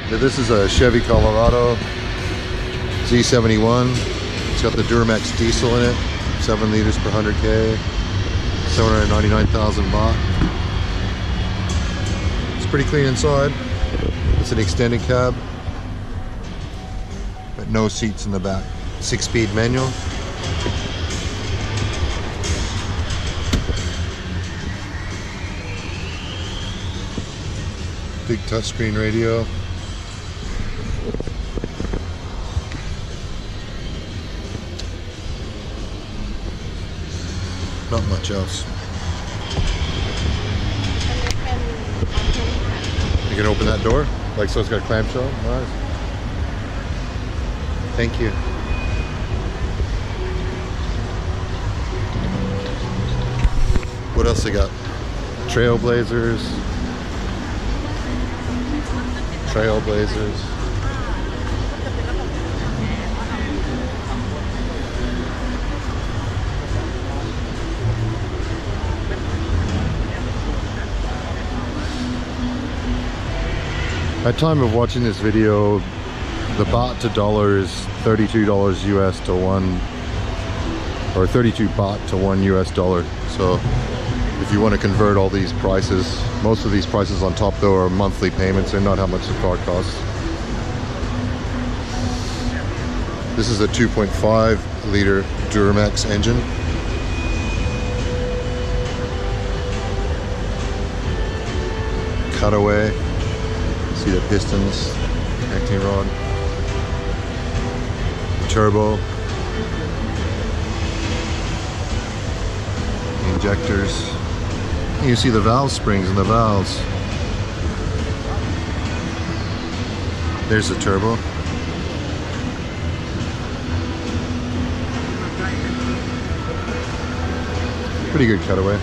This is a Chevy Colorado Z71. It's got the Duramax diesel in it, 7 liters per 100k, 799,000 baht. It's pretty clean inside. It's an extended cab, but no seats in the back. 6-speed manual. Big touchscreen radio. Not much else. You can open that door? Like so it's got a clamshell? Nice. Thank you. What else they got? Trailblazers. At time of watching this video, the baht to dollar is $32 US to one, or 32 baht to $1 US. So if you want to convert all these prices, most of these prices on top though are monthly payments and not how much the car costs. This is a 2.5 liter Duramax engine. Cutaway. See the pistons, connecting rod, turbo, injectors. You see the valve springs and the valves. There's the turbo. Pretty good cutaway.